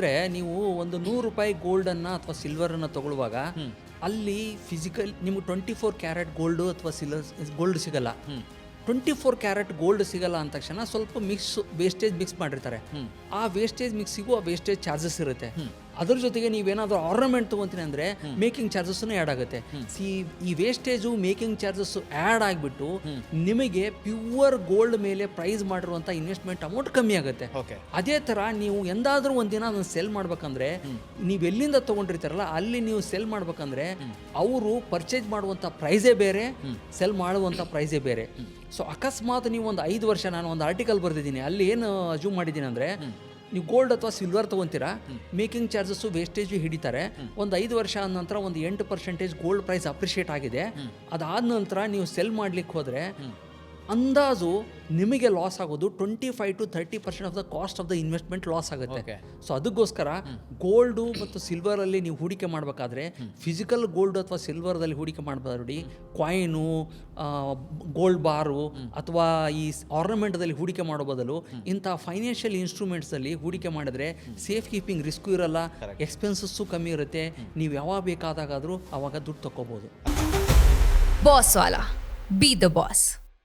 ಅಂದರೆ ನೀವು ಒಂದು ₹100 ಗೋಲ್ಡನ್ನು ಅಥವಾ ಸಿಲ್ವರನ್ನು ತಗೊಳ್ಳುವಾಗ ಅಲ್ಲಿ ಫಿಸಿಕಲ್ ನಿಮಗೆ 24 ಕ್ಯಾರೆಟ್ ಗೋಲ್ಡು ಅಥವಾ ಗೋಲ್ಡ್ ಸಿಗಲ್ಲ. 24 ಕ್ಯಾರೆಟ್ ಗೋಲ್ಡ್ ಸಿಗಲ್ಲ ಅಂದ ತಕ್ಷಣ ಸ್ವಲ್ಪ ವೇಸ್ಟೇಜ್ ಮಿಕ್ಸ್ ಮಾಡಿರ್ತಾರೆ. ಆ ವೇಸ್ಟೇಜ್ ಮಿಕ್ಸಿಗೂ ಆ ವೇಸ್ಟೇಜ್ ಚಾರ್ಜಸ್ ಇರುತ್ತೆ. ಅದ್ರ ಜೊತೆಗೆ ನೀವೇನಾದರೂ ಆರ್ನಮೆಂಟ್ ತೊಗೊತೀನಿ ಅಂದರೆ ಮೇಕಿಂಗ್ ಚಾರ್ಜಸ್ಸೂ ಆ್ಯಡ್ ಆಗುತ್ತೆ. ಈ ವೇಸ್ಟೇಜು ಮೇಕಿಂಗ್ ಚಾರ್ಜಸ್ಸು ಆ್ಯಡ್ ಆಗಿಬಿಟ್ಟು ನಿಮಗೆ ಪ್ಯೂರ್ ಗೋಲ್ಡ್ ಮೇಲೆ ಪ್ರೈಸ್ ಮಾಡಿರುವಂಥ ಇನ್ವೆಸ್ಟ್ಮೆಂಟ್ ಅಮೌಂಟ್ ಕಮ್ಮಿ ಆಗುತ್ತೆ. ಅದೇ ಥರ ನೀವು ಎಂದಾದರೂ ಒಂದಿನ ಅದನ್ನು ಸೆಲ್ ಮಾಡ್ಬೇಕಂದ್ರೆ ನೀವು ಎಲ್ಲಿಂದ ತೊಗೊಂಡಿರ್ತಾರಲ್ಲ ಅಲ್ಲಿ ನೀವು ಸೆಲ್ ಮಾಡ್ಬೇಕಂದ್ರೆ ಅವರು ಪರ್ಚೇಸ್ ಮಾಡುವಂಥ ಪ್ರೈಸೇ ಬೇರೆ, ಸೆಲ್ ಮಾಡುವಂಥ ಪ್ರೈಸೇ ಬೇರೆ. ಸೊ ಅಕಸ್ಮಾತ್ ನೀವು ಒಂದು 5 ವರ್ಷ, ನಾನು ಒಂದು ಆರ್ಟಿಕಲ್ ಬರೆದಿದ್ದೀನಿ, ಅಲ್ಲಿ ಏನು ಅಜ್ಯೂಮ್ ಮಾಡಿದ್ದೀನಿ ಅಂದರೆ ನೀವು ಗೋಲ್ಡ್ ಅಥವಾ ಸಿಲ್ವರ್ ತೊಗೊತೀರಾ, ಮೇಕಿಂಗ್ ಚಾರ್ಜಸ್ಸು ವೇಸ್ಟೇಜು ಹಿಡಿತಾರೆ. ಒಂದು 5 ವರ್ಷ ಆದ ನಂತರ ಒಂದು 8% ಗೋಲ್ಡ್ ಪ್ರೈಸ್ ಅಪ್ರಿಷಿಯೇಟ್ ಆಗಿದೆ. ಅದಾದ ನಂತರ ನೀವು ಸೆಲ್ ಮಾಡ್ಲಿಕ್ಕೆ ಹೋದರೆ ಅಂದಾಜು ನಿಮಗೆ ಲಾಸ್ ಆಗೋದು 25 to 30% of the cost of the investment loss ಆಗುತ್ತೆ. ಸೊ ಅದಕ್ಕೋಸ್ಕರ ಗೋಲ್ಡು ಮತ್ತು ಸಿಲ್ವರಲ್ಲಿ ನೀವು ಹೂಡಿಕೆ ಮಾಡಬೇಕಾದ್ರೆ ಫಿಸಿಕಲ್ ಗೋಲ್ಡ್ ಅಥವಾ ಸಿಲ್ವರ್ದಲ್ಲಿ ಹೂಡಿಕೆ ಮಾಡಬೇಡಿ. ಕಾಯಿನು, ಗೋಲ್ಡ್ ಬಾರು ಅಥವಾ ಈ ಆರ್ನಮೆಂಟ್ದಲ್ಲಿ ಹೂಡಿಕೆ ಮಾಡೋ ಬದಲು ಇಂಥ ಫೈನಾನ್ಷಿಯಲ್ ಇನ್ಸ್ಟ್ರೂಮೆಂಟ್ಸಲ್ಲಿ ಹೂಡಿಕೆ ಮಾಡಿದ್ರೆ ಸೇಫ್ ಕೀಪಿಂಗ್ ರಿಸ್ಕು ಇರಲ್ಲ, ಎಕ್ಸ್ಪೆನ್ಸಸ್ಸು ಕಮ್ಮಿ ಇರುತ್ತೆ. ನೀವು ಯಾವಾಗ ಬೇಕಾದಾಗಾದರೂ ಆವಾಗ ದುಡ್ಡು ತಗೋಬೋದು. Boss Vala, B the boss.